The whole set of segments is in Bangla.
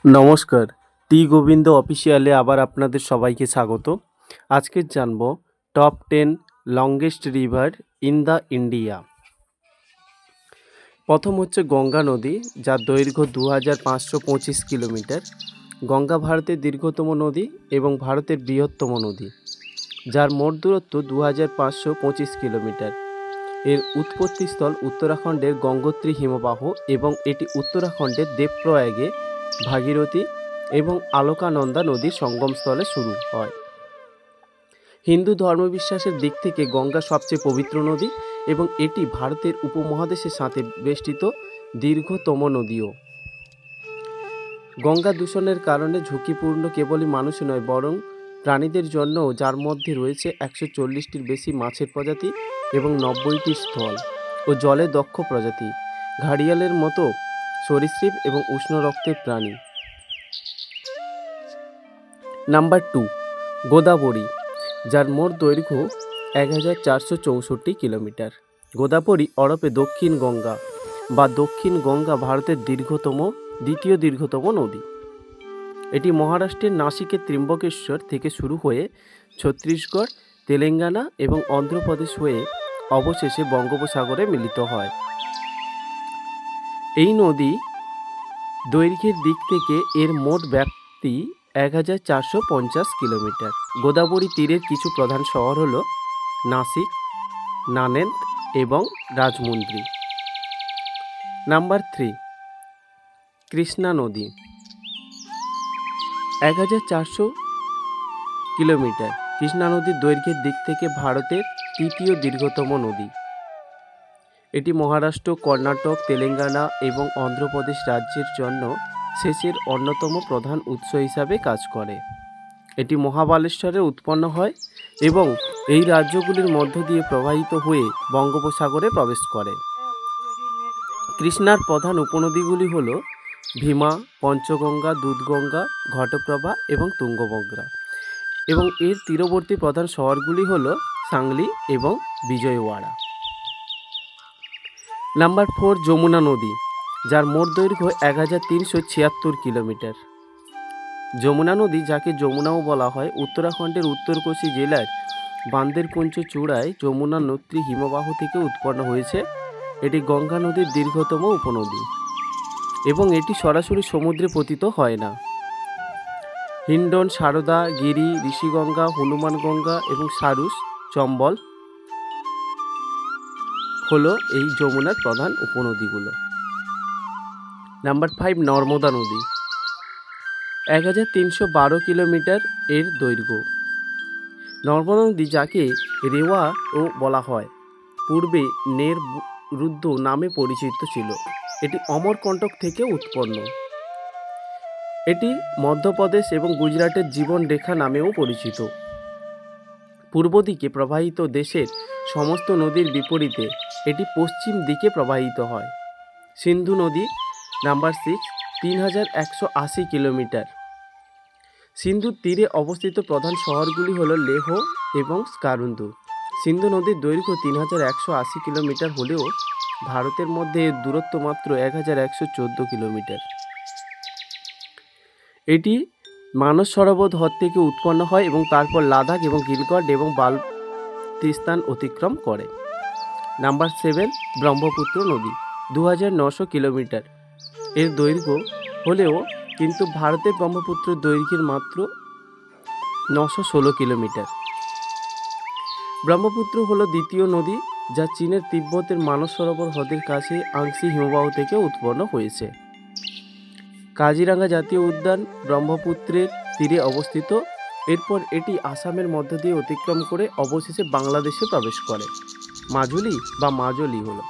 নমস্কার, টি গোবিন্দ অফিসিয়ালে আবার আপনাদের সবাইকে স্বাগত। আজকে জানব top 10 longest river in the India. প্রথম হচ্ছে গঙ্গা নদী, যার দৈর্ঘ্য 2525 কিলোমিটার। গঙ্গা ভারতের দীর্ঘতম নদী এবং ভারতের বৃহত্তম নদী, যার মোট দূরত্ব 2525 কিলোমিটার। এর উৎপত্তিস্থল উত্তরাখণ্ডের গঙ্গোত্রী হিমবাহ এবং এটি উত্তরাখণ্ডের দেবপ্রয়াগে ভাগীরথী এবং আলকানন্দা নদীর সঙ্গমস্থলে শুরু হয়। হিন্দু ধর্মবিশ্বাসের দিক থেকে গঙ্গা সবচেয়ে পবিত্র নদী এবং এটি ভারতের উপমহাদেশের সাথে বেষ্টিত দীর্ঘতম নদীও। গঙ্গা দূষণের কারণে ঝুঁকিপূর্ণ কেবলই মানুষ নয়, বরং প্রাণীদের জন্যও, যার মধ্যে রয়েছে 140টির বেশি মাছের প্রজাতি এবং 90টি স্থল ও জলে দক্ষ প্রজাতি, ঘাড়িয়ালের মতো সরীসৃপ এবং উষ্ণ রক্তের প্রাণী। নাম্বার 2, গোদাবরী, যার মোট দৈর্ঘ্য 1464 কিলোমিটার। গোদাবরী ওরফে দক্ষিণ গঙ্গা বা দক্ষিণ গঙ্গা ভারতের দ্বিতীয় দীর্ঘতম নদী। এটি মহারাষ্ট্রের নাসিকের ত্রিম্বকেশ্বর থেকে শুরু হয়ে ছত্তিশগড়, তেলেঙ্গানা এবং অন্ধ্রপ্রদেশ হয়ে অবশেষে বঙ্গোপসাগরে মিলিত হয়। এই নদী দৈর্ঘ্যের দিক থেকে এর মোট ব্যাপ্তি 1450 কিলোমিটার। গোদাবরী তীরের কিছু প্রধান শহর হল নাসিক, নান্দেদ এবং রাজমুন্দ্রি। নাম্বার 3, কৃষ্ণা নদী, 1400 কিলোমিটার। কৃষ্ণা নদীর দৈর্ঘ্যের দিক থেকে ভারতের তৃতীয় দীর্ঘতম নদী। এটি মহারাষ্ট্র, কর্ণাটক, তেলেঙ্গানা এবং অন্ধ্রপ্রদেশ রাজ্যের জন্য সেচের অন্যতম প্রধান উৎস হিসাবে কাজ করে। এটি মহাবালেশ্বরে উৎপন্ন হয় এবং এই রাজ্যগুলির মধ্য দিয়ে প্রবাহিত হয়ে বঙ্গোপসাগরে প্রবেশ করে। কৃষ্ণার প্রধান উপনদীগুলি হল ভীমা, পঞ্চগঙ্গা, দুধগঙ্গা, ঘটপ্রভা এবং তুঙ্গভদ্রা এবং এর তীরবর্তী প্রধান শহরগুলি হল সাংলি এবং বিজয়ওয়াড়া। নাম্বার 4, যমুনা নদী, যার মোট দৈর্ঘ্য 1376 কিলোমিটার। যমুনা নদী, যাকে যমুনাও বলা হয়, উত্তরাখণ্ডের উত্তরকশি জেলার বান্দেরকুঞ্জ চূড়ায় যমুনা নদী হিমবাহ থেকে উৎপন্ন হয়েছে। এটি গঙ্গা নদীর দীর্ঘতম উপনদী এবং এটি সরাসরি সমুদ্রে পতিত হয় না। হিন্ডন, সারদা, গিরি, ঋষিগঙ্গা, হনুমানগঙ্গা এবং সারুস চম্বল হলো এই যমুনার প্রধান উপনদীগুলো। নাম্বার 5, নর্মদা নদী, 1312 কিলোমিটার এর দৈর্ঘ্য। নর্মদা নদী, যাকে রেওয়াও বলা হয়, পূর্বে নের রুদ্র নামে পরিচিত ছিল। এটি অমরকণ্টক থেকে উৎপন্ন। এটি মধ্যপ্রদেশ এবং গুজরাটের জীবন রেখা নামেও পরিচিত। পূর্ব দিকে প্রবাহিত দেশের সমস্ত নদীর বিপরীতে এটি পশ্চিম দিকে প্রবাহিত হয়। সিন্ধু নদী, নাম্বার 6, 3180 কিলোমিটার। সিন্ধুর তীরে অবস্থিত প্রধান শহরগুলি হল লেহ এবং স্কারদু। সিন্ধু নদীর দৈর্ঘ্য 3180 কিলোমিটার হলেও ভারতের মধ্যে এর দূরত্ব মাত্র 1114 কিলোমিটার। এটি মানস সরোবর হ্রদ থেকে উৎপন্ন হয় এবং তারপর লাদাখ এবং গিলগড় এবং বালতিস্তান অতিক্রম করে। নাম্বার 7, ব্রহ্মপুত্র নদী, 2900 কিলোমিটার এর দৈর্ঘ্য হলেও কিন্তু ভারতের ব্রহ্মপুত্র দৈর্ঘ্যের মাত্র 916 কিলোমিটার। ব্রহ্মপুত্র হলো দ্বিতীয় নদী, যা চীনের তিব্বতের মানস সরোবর হ্রদের কাছে আংশি হিমবাহ থেকে উৎপন্ন হয়েছে। কাজিরাঙ্গা জাতীয় উদ্যান ব্রহ্মপুত্রের তীরে অবস্থিত। এরপর এটি আসামের মধ্য দিয়ে অতিক্রম করে অবশেষে বাংলাদেশে প্রবেশ করে। মাজুলি হলো।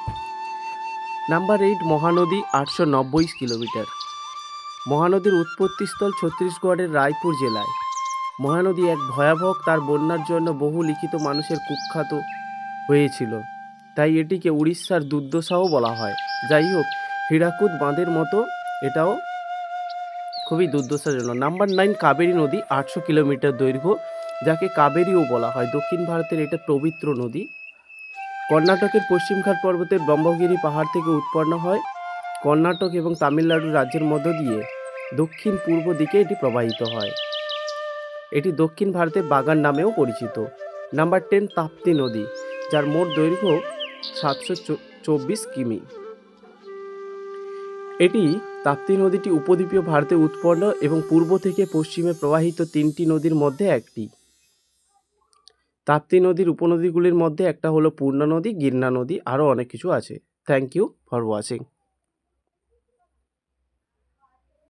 Number 8, Mahanadi, 890 kilometre. মহানদীর উৎপত্তিস্থল ছত্তিশগড়ের রায়পুর জেলায়। মহানদী এক ভয়াবহ তার বন্যার জন্য বহু লিখিত মানুষের কুখ্যাত হয়েছিল, তাই এটিকে উড়িষ্যার দুর্দশাও বলা হয়। যাই হোক, হীরাকুদ বাঁধের মতো এটাও খুবই দুর্দশাজনক। নাম্বার 9, কাবেরী নদী, 800 কিলোমিটার দৈর্ঘ্য, যাকে কাবেরীও বলা হয়। দক্ষিণ ভারতের এটা পবিত্র নদী। কর্ণাটকের পশ্চিমঘাট পর্বতের ব্রহ্মগিরি পাহাড় থেকে উৎপন্ন হয়। কর্ণাটক এবং তামিলনাড়ু রাজ্যের মধ্য দিয়ে দক্ষিণ পূর্ব দিকে এটি প্রবাহিত হয়। এটি দক্ষিণ ভারতের বাগান নামেও পরিচিত। নাম্বার 10, তাপ্তি নদী, যার মোট দৈর্ঘ্য 724 কিমি। তাপ্তি নদীটি উপদ্বীপীয় ভারতে উৎপন্ন এবং পূর্ব থেকে পশ্চিমে প্রবাহিত 3টি নদীর মধ্যে একটি। তাপ্তি নদীর উপনদীগুলির মধ্যে একটা হলো পূর্ণা নদী, গিরনা নদী, আরও অনেক কিছু আছে। Thank you for watching.